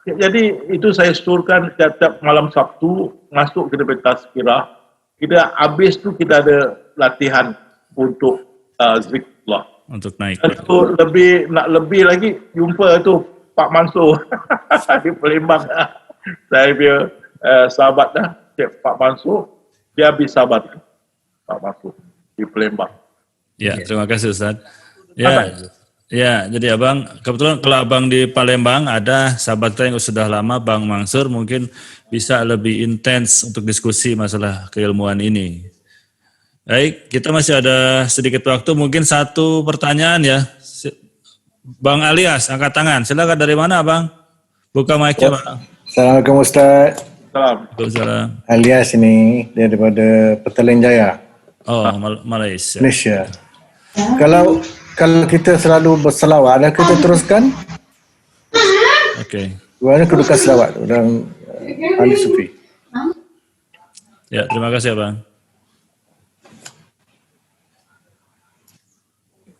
Jadi itu saya seturkan setiap malam Sabtu masuk kita bertazkirah. Kita habis tu kita ada latihan untuk zikrullah. Untuk naik. Untuk nak lebih lagi jumpa tu Pak Mansur di Palembang. Saya punya sahabat dah, Pak Mansur, dia habis sahabat Pak Mansur di Palembang. Ya, terima kasih Ustaz. Ya, jadi Abang, kebetulan kalau Abang di Palembang ada sahabat kita yang sudah lama, Bang Mansur, mungkin bisa lebih intens untuk diskusi masalah keilmuan ini. Baik, kita masih ada sedikit waktu, mungkin satu pertanyaan ya. Bang Alias, angkat tangan. Silakan, dari mana Bang? Buka mic-nya Bang. Assalamualaikum Ustaz. Waalaikumsalam. Alias ini daripada Petaling Jaya. Oh, Malaysia. Malaysia. Kalau kita selalu berselawat, adakah kita teruskan? Okey. Bagaimana kedudukan selawat dalam ahli sufi? Ya, terima kasih Bang.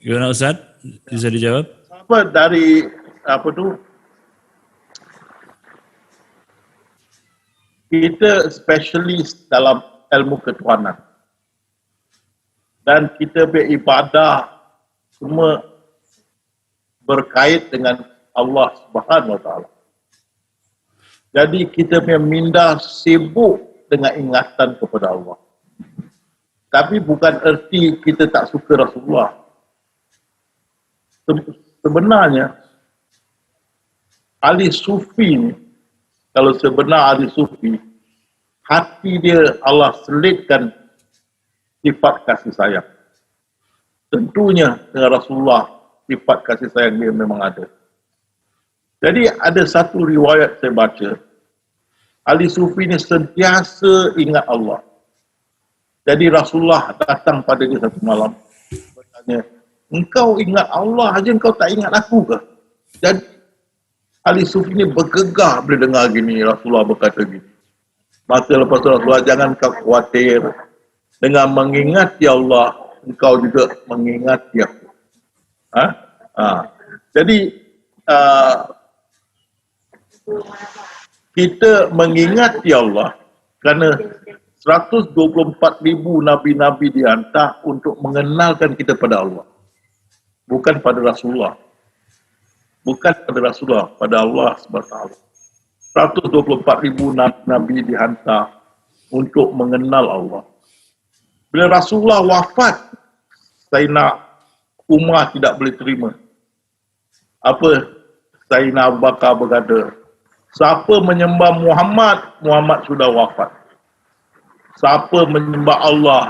Gimana Ustaz? Bisa dijawab? Apa dari apa tu? Kita spesialis dalam ilmu ketuhanan. Dan kita beribadah semua berkait dengan Allah Subhanahu Wa Taala. Jadi kita punya minda sibuk dengan ingatan kepada Allah. Tapi bukan erti kita tak suka Rasulullah. Sebenarnya ahli sufi ni kalau sebenar ahli sufi, hati dia Allah selitkan sifat kasih sayang. Tentunya dengan Rasulullah, sifat kasih sayang dia memang ada. Jadi ada satu riwayat saya baca, ahli sufi ni sentiasa ingat Allah. Jadi Rasulullah datang pada dia satu malam, bertanya, engkau ingat Allah aja, engkau tak ingat aku ke? Jadi ahli sufi ni bergegar bila dengar gini, Rasulullah berkata gini. Maka lepas tu Rasulullah, jangan kau khawatir, dengan mengingati Allah, engkau juga mengingati aku. Jadi kita mengingati Allah kerana 124,000 nabi-nabi dihantar untuk mengenalkan kita pada Allah. Bukan pada Rasulullah. Bukan pada Rasulullah, pada Allah SWT. 124,000 nabi dihantar untuk mengenal Allah. Bila Rasulullah wafat, Sayyidina Umar tidak boleh terima. Apa? Sayyidina Abu Bakar berkata, siapa menyembah Muhammad, Muhammad sudah wafat. Siapa menyembah Allah,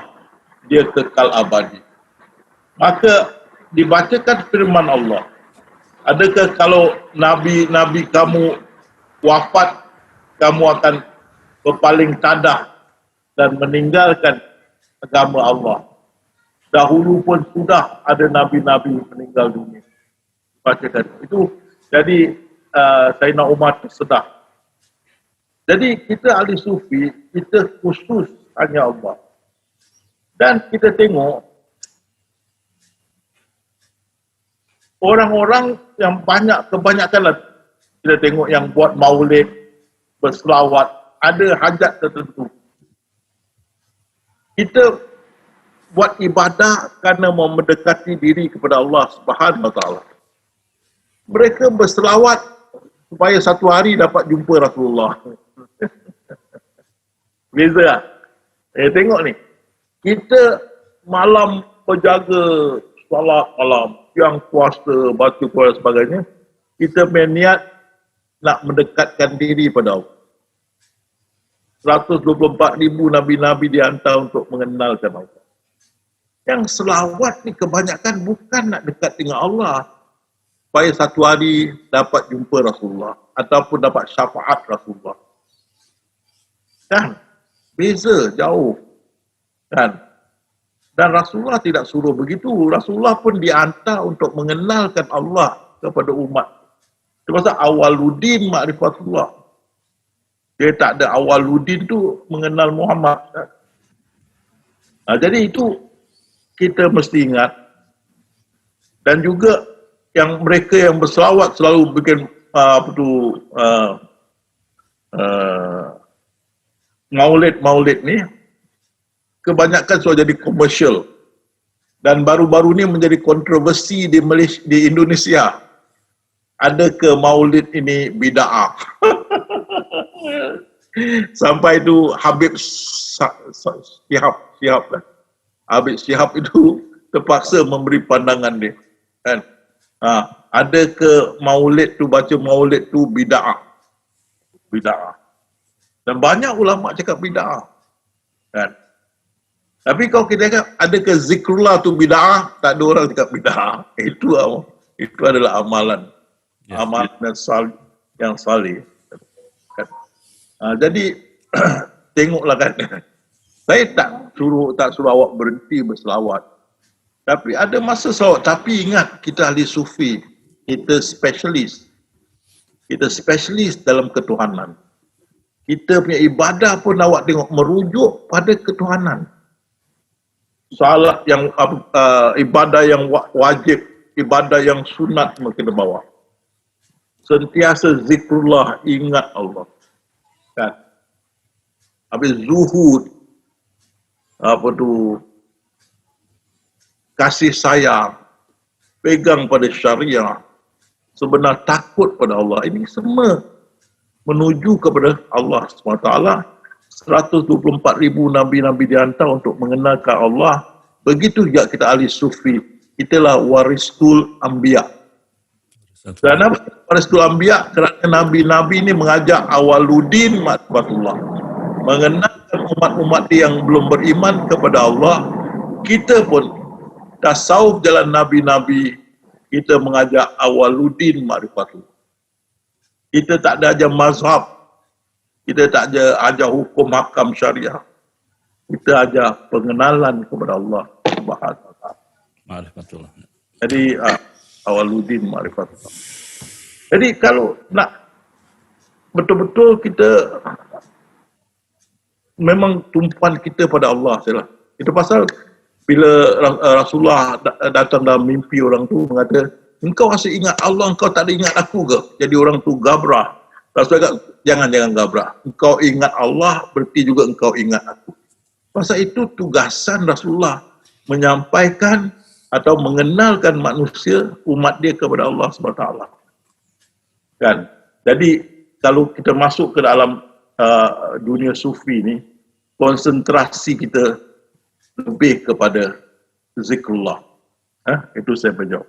dia kekal abadi. Maka dibacakan firman Allah. Adakah kalau nabi-nabi kamu wafat, kamu akan berpaling tadah dan meninggalkan agama Allah? Dahulu pun sudah ada nabi-nabi meninggal dunia. Bacakan itu. Jadi Sayyidina Umar tersedah. Jadi kita ahli sufi, kita khusus hanya Allah. Dan kita tengok orang-orang yang kebanyakan kita tengok yang buat maulid, berselawat, ada hajat tertentu. Kita buat ibadah kerana mau mendekati diri kepada Allah Subhanahu Wa Taala. Mereka berselawat supaya satu hari dapat jumpa Rasulullah. Beza tak? Tengok ni. Kita malam berjaga solat malam, yang puasa, baca Quran dan sebagainya, kita berniat nak mendekatkan diri pada Allah. 124,000 nabi-nabi dihantar untuk mengenalkan Allah. Yang selawat ni kebanyakan bukan nak dekat dengan Allah, supaya satu hari dapat jumpa Rasulullah ataupun dapat syafaat Rasulullah. Kan? Beza jauh. Kan? Dan Rasulullah tidak suruh begitu. Rasulullah pun dihantar untuk mengenalkan Allah kepada umat. Sebab awaludin ma'rifatullah. Dia tak ada awaludin tu mengenal Muhammad. Jadi itu kita mesti ingat. Dan juga yang mereka yang berselawat selalu bikin maulid ni, kebanyakan sudah jadi komersial. Dan baru-baru ni menjadi kontroversi di Malaysia, di Indonesia. Ada ke maulid ini bid'ah? Sampai itu Habib Syihab lah. Habib Syihab itu terpaksa memberi pandangan dia. Kan? Ada ke maulid tu, baca maulid tu bid'ah? Bid'ah. Dan banyak ulama cakap bid'ah. Kan? Tapi kalau kita cakap, ada ke zikrullah tu bid'ah? Tak ada orang cakap bid'ah. Itu adalah amalan. Amalan yang salih. Kan? Jadi, tengoklah kan. Saya tak suruh awak berhenti berselawat. Tapi ada masa selawat. Tapi ingat, kita ahli sufi. Kita spesialis. Kita spesialis dalam ketuhanan. Kita punya ibadah pun awak tengok merujuk pada ketuhanan. Salat yang ibadah yang wajib, ibadah yang sunat semua kena bawa. Sentiasa zikrullah, ingat Allah. Kan? Habis zuhud, kasih sayang, pegang pada syariah, sebenar takut pada Allah. Ini semua menuju kepada Allah SWT. 124,000 nabi-nabi dihantar untuk mengenalkan Allah. Begitu juga kita ahli sufi. Itulah warisul anbiya. Dan apa Warasatul Anbiya kerana Nabi-Nabi ini mengajak awaludin ma'rifatullah. Mengenalkan umat-umat yang belum beriman kepada Allah. Kita pun tasawuf jalan Nabi-Nabi, kita mengajak awaludin ma'rifatullah. Kita tak ada ajar mazhab. Kita tak ajar hukum hakam syariah. Kita ajar pengenalan kepada Allah Subhanahu wa taala. Ma'rifatullah. Jadi awaludin ma'rifatullah. Jadi kalau nak betul-betul kita memang tumpuan kita pada Allah sajalah. Itu pasal bila Rasulullah datang dalam mimpi orang tu mengata, engkau masih ingat Allah, engkau tak ada ingat aku ke? Jadi orang tu gabrah. Rasulullah kata, jangan gabrah. Engkau ingat Allah, berarti juga engkau ingat aku. Pasal itu tugasan Rasulullah menyampaikan atau mengenalkan manusia, umat dia kepada Allah SWT. Kan? Jadi kalau kita masuk ke dalam dunia sufi ni, konsentrasi kita lebih kepada zikrullah. Itu saya menjawab.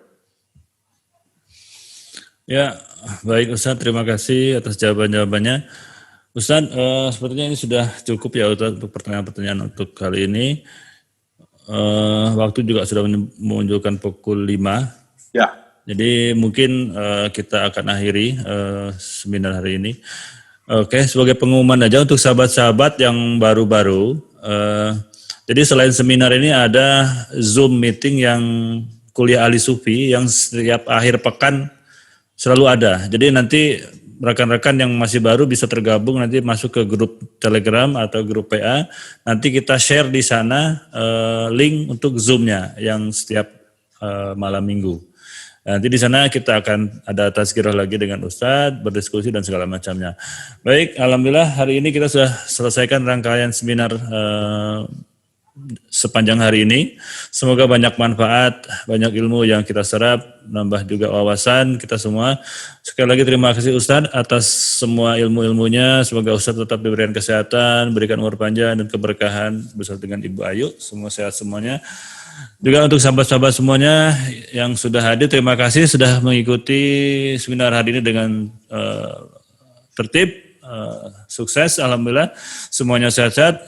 Ya, baik Ustaz, terima kasih atas jawaban-jawabannya. Ustaz, sepertinya ini sudah cukup ya Ustaz untuk pertanyaan-pertanyaan untuk kali ini. Waktu juga sudah menunjukkan pukul 5. Ya. Jadi mungkin kita akan akhiri seminar hari ini. Oke, sebagai pengumuman aja untuk sahabat-sahabat yang baru-baru. Jadi selain seminar ini ada Zoom meeting yang kuliah ahli sufi yang setiap akhir pekan selalu ada. Jadi nanti rekan-rekan yang masih baru bisa tergabung nanti masuk ke grup Telegram atau grup PA. Nanti kita share di sana link untuk Zoom-nya yang setiap malam minggu. Nanti di sana kita akan ada tazkirah lagi dengan Ustadz, berdiskusi dan segala macamnya. Baik, alhamdulillah hari ini kita sudah selesaikan rangkaian seminar sepanjang hari ini. Semoga banyak manfaat, banyak ilmu yang kita serap, nambah juga wawasan kita semua. Sekali lagi terima kasih Ustadz atas semua ilmu-ilmunya. Semoga Ustadz tetap diberikan kesehatan, berikan umur panjang dan keberkahan bersama dengan Ibu Ayu. Semua sehat semuanya. Juga untuk sahabat-sahabat semuanya yang sudah hadir, terima kasih sudah mengikuti seminar hari ini dengan tertib, sukses, alhamdulillah, semuanya sehat-sehat.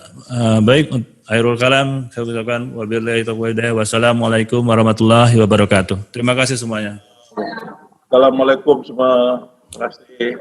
Baik, akhirul kalam, saya ucapkan wabillahi taufiq wal hidayah. Wassalamualaikum warahmatullahi wabarakatuh. Terima kasih semuanya. Assalamualaikum semua. Terima kasih.